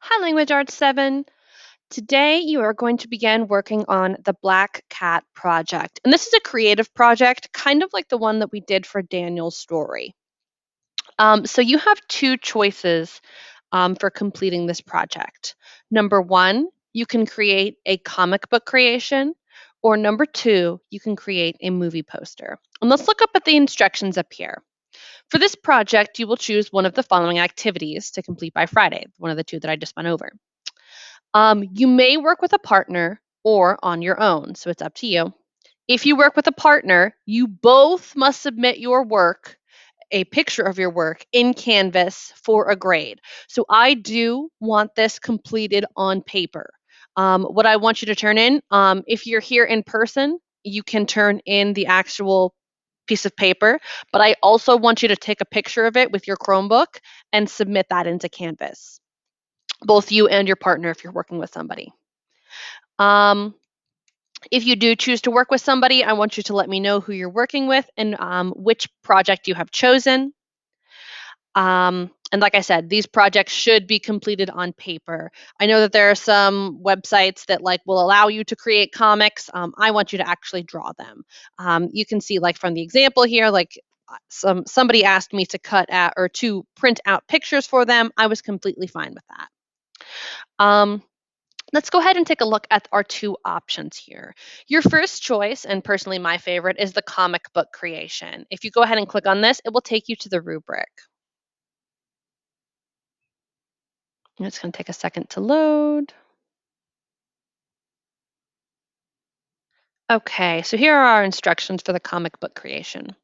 Hi, Language Arts 7. Today you are going to begin working on the Black Cat project. And this is a creative project, kind of like the one that we did for Daniel's story. So you have two choices for completing this project. Number one, you can create a comic book creation, or number two, you can create a movie poster. And let's look up at the instructions up here. For this project, you will choose one of the following activities to complete by Friday, one of the two that I just went over. You may work with a partner or on your own, so it's up to you. If you work with a partner, you both must submit your work, a picture of your work in Canvas for a grade. So I do want this completed on paper. What I want you to turn in, if you're here in person, you can turn in the actual piece of paper, but I also want you to take a picture of it with your Chromebook and submit that into Canvas, both you and your partner if you're working with somebody. Um, if you do choose to work with somebody, I want you to let me know who you're working with and which project you have chosen. And like I said, these projects should be completed on paper. I know that there are some websites that will allow you to create comics. I want you to actually draw them. You can see from the example here, somebody asked me to cut out or to print out pictures for them. I was completely fine with that. Let's go ahead and take a look at our two options here. Your first choice, and personally my favorite, is the comic book creation. If you go ahead and click on this, it will take you to the rubric. And it's going to take a second to load. Okay, so here are our instructions for the comic book creation.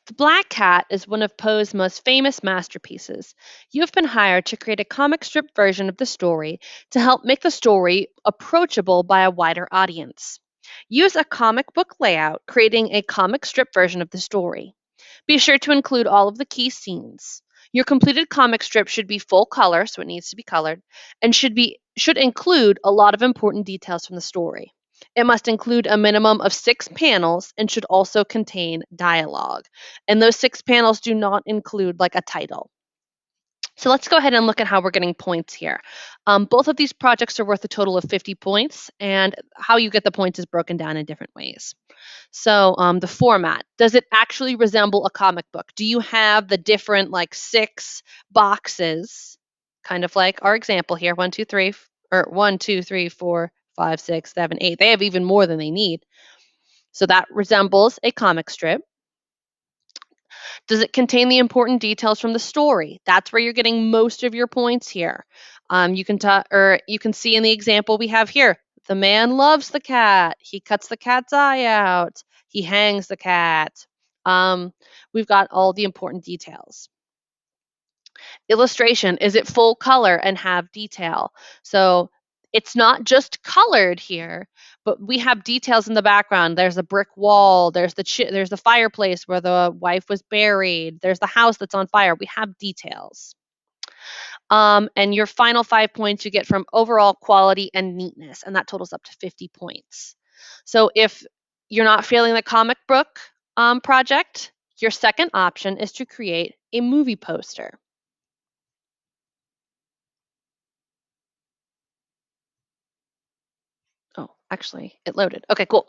The Black Cat is one of Poe's most famous masterpieces. You have been hired to create a comic strip version of the story to help make the story approachable by a wider audience. Use a comic book layout, creating a comic strip version of the story. Be sure to include all of the key scenes. Your completed comic strip should be full color, so it needs to be colored, and should include a lot of important details from the story. It must include a minimum of 6 panels and should also contain dialogue. And those 6 panels do not include a title. So let's go ahead and look at how we're getting points here. Both of these projects are worth a total of 50 points, and how you get the points is broken down in different ways. So the format, does it actually resemble a comic book? Do you have the different 6 boxes, kind of like our example here, 1, 2, 3, or 1, 2, 3, 4, 5, 6, 7, 8. They have even more than they need. So that resembles a comic strip. Does it contain the important details from the story? That's where you're getting most of your points here. You can see in the example we have here, the man loves the cat. He cuts the cat's eye out. He hangs the cat. We've got all the important details. Illustration, is it full color and have detail? So it's not just colored here, but we have details in the background. There's a brick wall, there's the fireplace where the wife was buried, there's the house that's on fire. We have details. And your final 5 points you get from overall quality and neatness, and that totals up to 50 points. So if you're not feeling the comic book project, your second option is to create a movie poster. Oh, actually, it loaded. Okay, cool.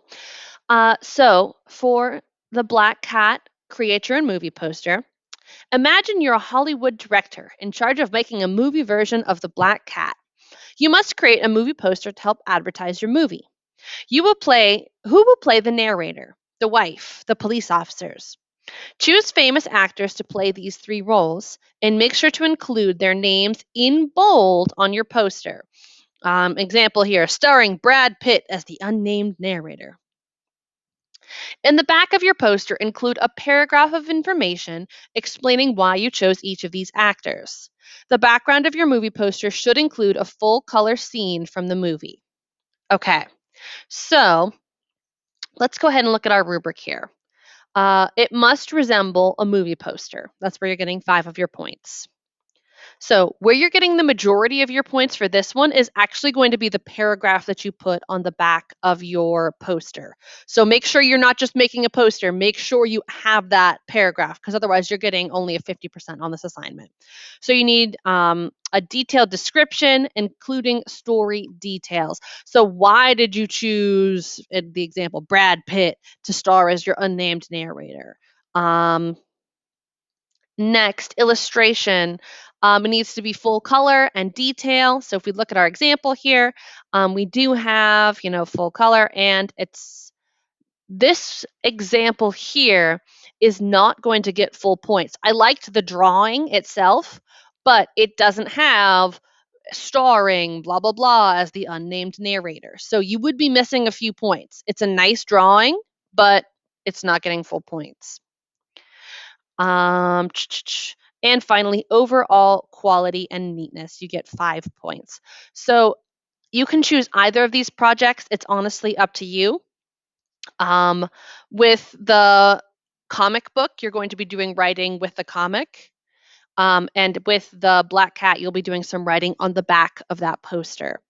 So for the Black Cat Create Your Own Movie poster, imagine you're a Hollywood director in charge of making a movie version of the Black Cat. You must create a movie poster to help advertise your movie. Who will play the narrator, the wife, the police officers? Choose famous actors to play these 3 roles and make sure to include their names in bold on your poster. Example here, starring Brad Pitt as the unnamed narrator. In the back of your poster, include a paragraph of information explaining why you chose each of these actors. The background of your movie poster should include a full color scene from the movie. Okay, so let's go ahead and look at our rubric here. It must resemble a movie poster. That's where you're getting 5 of your points. So, where you're getting the majority of your points for this one is actually going to be the paragraph that you put on the back of your poster. So, make sure you're not just making a poster, make sure you have that paragraph because otherwise you're getting only a 50% on this assignment. So, you need a detailed description, including story details. So, why did you choose, in the example, Brad Pitt to star as your unnamed narrator? Next, illustration. It needs to be full color and detail. So if we look at our example here, we do have, full color, and it's this example here is not going to get full points. I liked the drawing itself, but it doesn't have starring blah blah blah as the unnamed narrator. So you would be missing a few points. It's a nice drawing, but it's not getting full points. Um, and finally, overall quality and neatness, you get 5 points. So you can choose either of these projects. It's honestly up to you. With the comic book, you're going to be doing writing with the comic. And with the Black Cat, you'll be doing some writing on the back of that poster.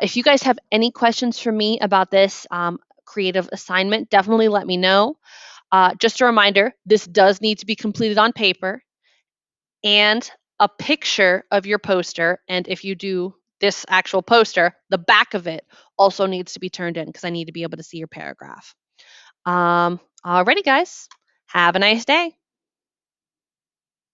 If you guys have any questions for me about this creative assignment, definitely let me know. Just a reminder, this does need to be completed on paper and a picture of your poster. And if you do this actual poster, the back of it also needs to be turned in because I need to be able to see your paragraph. Alrighty, guys. Have a nice day.